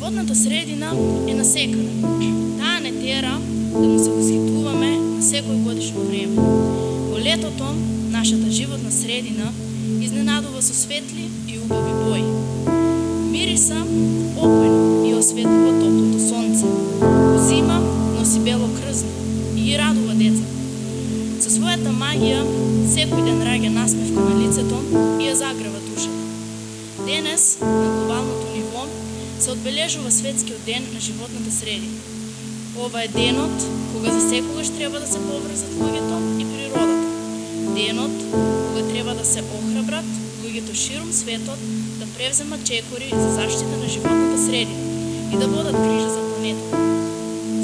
Животната средина е насекана. Таа не тера да му се восхитуваме на секој годишно време. Во летото, нашата животна средина изненадува со светли и убави бои. Мириса опојно и осветлува топлото сонце. Во зима носи бело крзно и ги радува деца. Со својата магија секој ден раѓа насмевка на лицето и ја загрева душата. Денес, на глобалното ниво, се одбележува светскиот ден на животната средина. Ова е денот кога за секогаш треба да се поврзат луѓето и природата. Денот кога треба да се охрабрат луѓето широм светот да превземат чекори за заштита на животната средина и да водат грижа за планетата.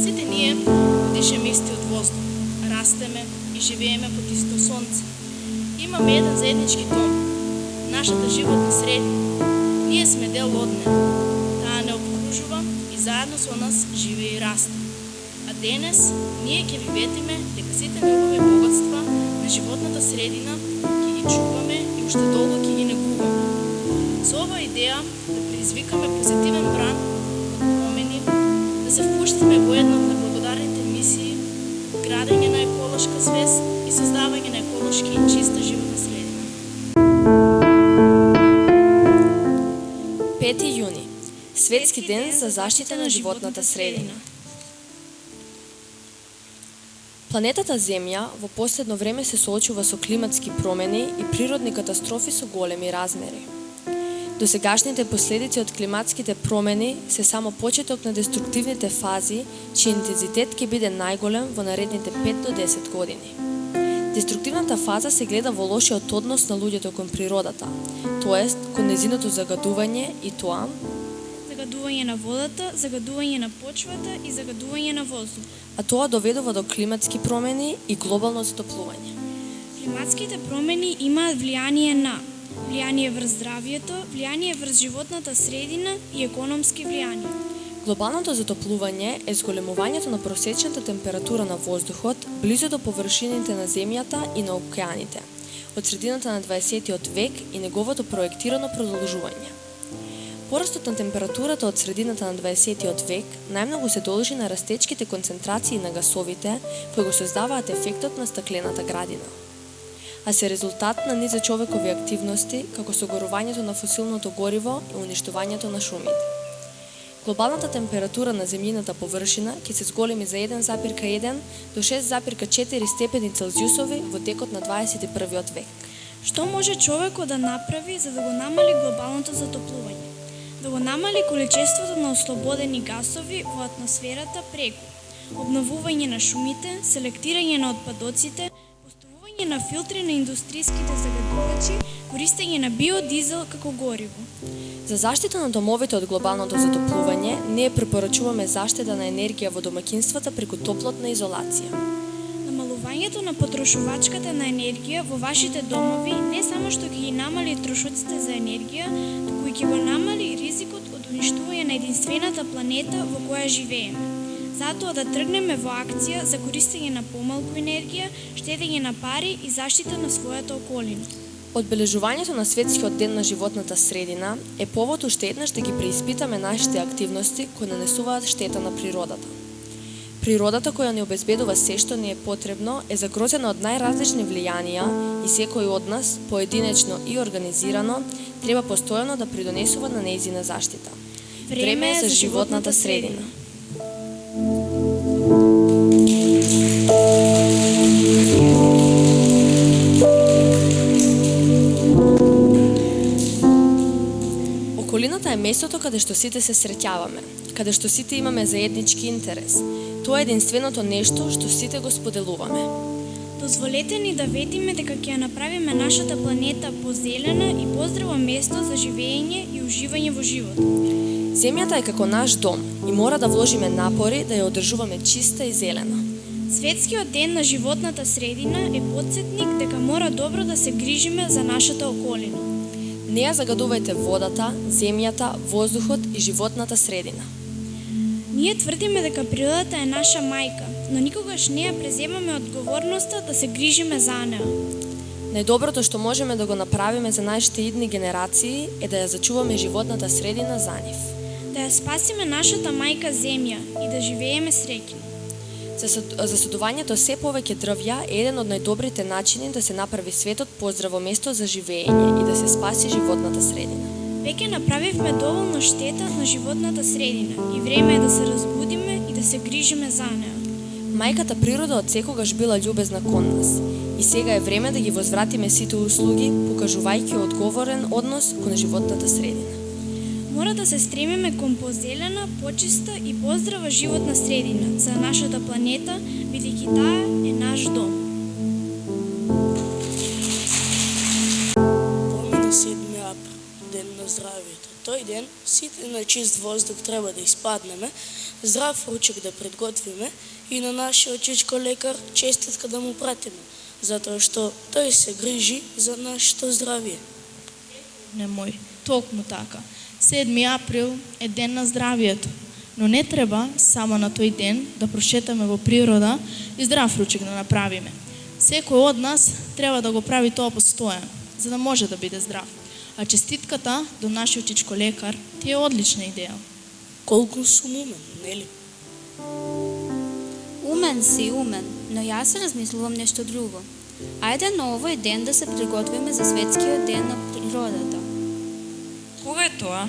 Сите ние дишеме истиот воздух, растеме и живееме под исто сонце. Имаме еден заеднички дом, нашата животна средина. Ние сме дел од неа. Таа не обкружува и заедно со нас живее и расте. А денес ние ќе ви ветиме дека сите негови богатства на животната средина ќе ги чуваме и уште долго ќе ги негуваме. Со ова идеја да предизвикаме позитивен бран од промени, да се впуштиме во една од неблагодарните мисии, градење на еколошка свест и создавање на еколошки и чиста животна средина. 5 јуни. Светски ден за заштита на животната средина. Планетата Земја во последно време се соочува со климатски промени и природни катастрофи со големи размери. Досегашните последици од климатските промени се само почеток на деструктивните фази, чиј интензитет ќе биде најголем во наредните 5 до 10 години. Деструктивната фаза се гледа во лошиот однос на луѓето кон природата, тоест кон нејзиното загадување и тоа загадување на водата, загадување на почвата и загадување на воздух. А тоа доведува до климатски промени и глобално затоплување. Климатските промени имаат влијание врз здравието, влијание врз животната средина и економски влијание. Глобалното затоплување е зголемувањето на просечната температура на воздухот близу до површините на земјата и на океаните од средината на 20 век и неговото проектирано продолжување. Порастот на температурата од средината на 20 век најмногу се должи на растечките концентрации на гасовите кои го создаваат ефектот на стаклената градина, а се резултат на низ човекови активности како согорувањето на фосилното гориво и уништувањето на шумите. Глобалната температура на земјината површина ќе се зголеми за 1,1 до 6,4 степени Целзиусови во текот на 21 век. Што може човекот да направи за да го намали глобалното затоплување? Да го намали количеството на ослободени гасови во атмосферата преку обновување на шумите, селектирање на отпадоците, поставување на филтри на индустријските загадувачи, користење на биодизел како гориво. За заштита на домовите од глобалното затоплување, ние препорачуваме заштеда на енергија во домаќинствата преку топлотна изолација. Намалувањето на потрошувачката на енергија во вашите домови не само што ќе ги намали трошоците за енергија, туку и ќе го намали ризикот од уништување на единствената планета во која живееме. Затоа да тргнеме во акција за користење на помалку енергија, штедење на пари и заштита на својата околина. Одбележувањето на Светскиот ден на животната средина е повод уште еднаш да ги преиспитаме нашите активности кои нанесуваат штета на природата. Природата која ни обезбедува се што ни е потребно е загрозена од најразлични влијанија и секој од нас, поединечно и организирано, треба постојано да придонесува на нејзина заштита. Време е за животната средина. Околината е местото каде што сите се среќаваме, каде што сите имаме заеднички интерес. Тоа е единственото нешто што сите го споделуваме. Дозволете ни да ветиме дека ќе ја направиме нашата планета позелена и поздраво место за живење и уживање во живот. Земјата е како наш дом и мора да вложиме напори да ја одржуваме чиста и зелена. Светскиот ден на животната средина е потсетник дека мора добро да се грижиме за нашата околина. Не ја загадувајте водата, земјата, воздухот и животната средина. Ние тврдиме дека природата е наша мајка, но никогаш не ја преземаме одговорноста да се грижиме за неа. Најдоброто што можеме да го направиме за нашите идни генерации е да ја зачуваме животната средина за нив. да ја спасиме нашата мајка земја и да живееме среќни. Засадувањето се повеќе дрвја е еден од најдобрите начини да се направи светот поздраво место за живеење и да се спаси животната средина. Веќе направивме доволно штета на животната средина и време е да се разбудиме и да се грижиме за неа. Мајката природа од секогаш била љубезна кон нас и сега е време да ги возвратиме сите услуги, покажувајќи одговорен однос кон животната средина. Мора да се стремиме кон позелена, почиста и поздрава животна средина за нашата планета, бидејќи таа е наш дом. Помина 7 април, ден на здравието. Тој ден сите на чист воздух треба да испаднеме, здрав ручек да предготвиме и на нашиот чичко лекар честитка да му пратиме, затоа што тој се грижи за нашето здравие. Немој, токму така. 7 април е ден на здравието, но не треба само на тој ден да прошетаме во природа и здрав ручек да направиме. Секој од нас треба да го прави тоа постојано, за да може да биде здрав. А честитката до нашиот чичко лекар ти е одлична идеја. Колку сум умен, нели? Умен си, умен, но јас размислувам нешто друго. Ајде на овој ден да се приготвиме за светскиот ден на природата. Кога е тоа?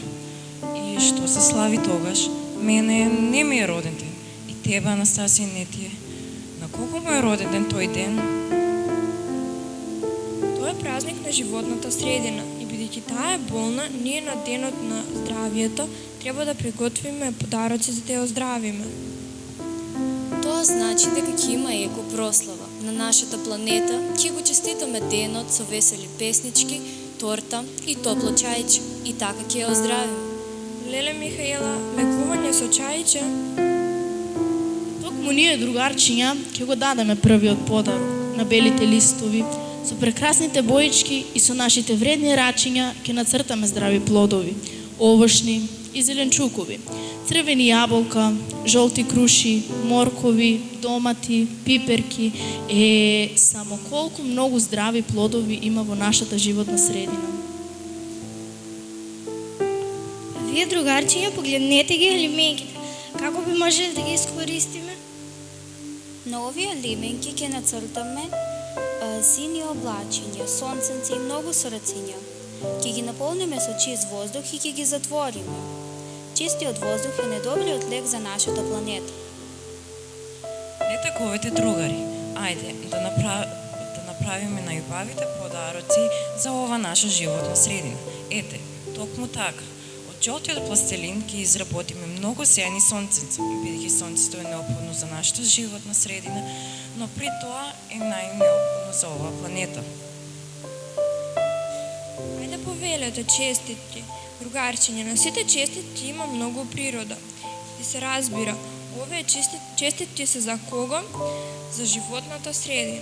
И што се слави тогаш? Мене не ми е роден ден. И тебе, Анастасија, не ти е. На колку му е роден ден тој ден? Тоа е празник на животната средина и бидејќи таа е болна, ние на денот на здравието треба да приготвиме подароци за да ја оздравиме. Тоа значи дека ќе има еко прослава на нашата планета, ќе го честитаме денот со весели песнички, торта и топло чајче и така ќе ја оздравиме. Леле Михаела, лекување со чајче? Токму ние, другарчиња, ќе го дадеме првиот подарок на белите листови, со прекрасните боички и со нашите вредни рачиња ќе нацртаме здрави плодови, овошни и зеленчукови, црвени јаболка, жолти круши, моркови, домати, пиперки. Само колку многу здрави плодови има во нашата животна средина. Вие, другарчиња, погледнете ги лименките. Како би можеле да ги искористиме? На овие лименки ќе нацртаме сини облачиња, сонценце и многу срациња. Ќе ги наполниме со чист воздух и ќе ги затвориме. Чистиот воздух е најдобриот лек за нашата планета. Не таковите другари. Ајде да направиме најубавите подароци за ова наша животна средина. Ете, токму така. Од жолтиот пластелин ќе изработиме многу сејани сонценца, бидејќи сонцето е неопходно за нашата животна средина, но при тоа е најнеопходно за оваа планета. Ајде повелете честитки. Другарчиња, на сите честитки има многу природа. И се разбира, овие честитки се за кого? За животната средина.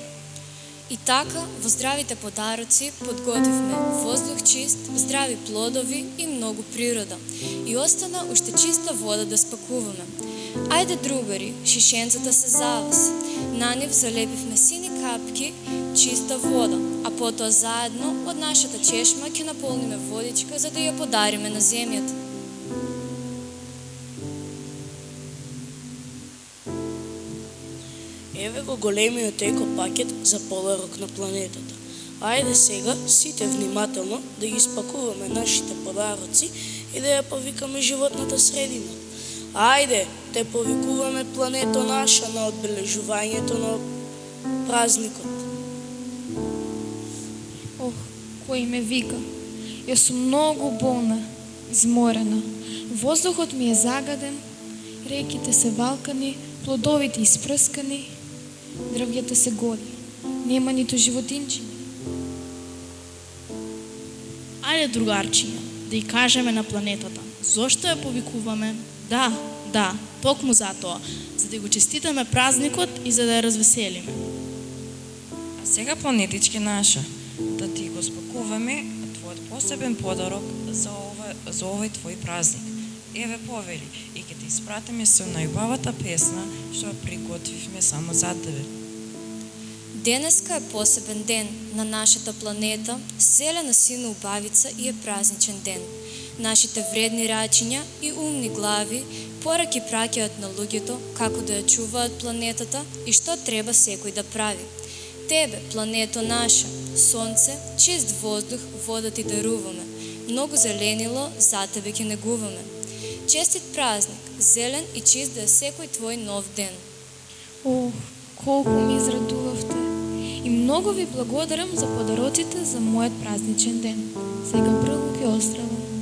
И така, во здравите подароци подготвивме воздух чист, здрави плодови и многу природа. И остана уште чиста вода да спакуваме. Ајде, другари, шишенцата се за вас. На нив залепивме сини капки, чиста вода, а потоа заедно од нашата чешма ќе наполниме водичка за да ја подариме на земјата. Еве го големиот еко пакет за подарок на планетата. Ајде сега сите внимателно да ги спакуваме нашите подароци и да ја повикаме животната средина. Ајде, те повикуваме плането наша на одбележувањето на празникот. Ох, кој ме вика. Јас сум многу болна, изморена. Воздухот ми е загаден, реките се валкани, плодовите испрскани, дрвјата се голи. Нема ниту животинчиња. Ајде, другарчиња, да ја кажеме на планетата зошто ја повикуваме. Да, токму за тоа, за да го честитаме празникот и за да ја развеселиме. А сега, планетички наша, да ти го спакуваме твојот посебен подарок за овој твој празник. Еве повели, и ќе те испратиме со најубавата песна што ја приготвивме само за тебе. Денеска е посебен ден на нашата планета, зелена сина убавица и е празничен ден. Нашите вредни рачиња и умни глави пораки праќаат на луѓето како да ја чуваат планетата и што треба секој да прави. Тебе, плането наша, сонце, чист воздух, вода ти даруваме. Многу зеленило за тебе ќе негуваме. Честит празник, зелен и чист да е секој твој нов ден. Ох, колку ми израдувавте. И многу ви благодарам за подароците за мојот празничен ден. Сега прво ќе оздравам.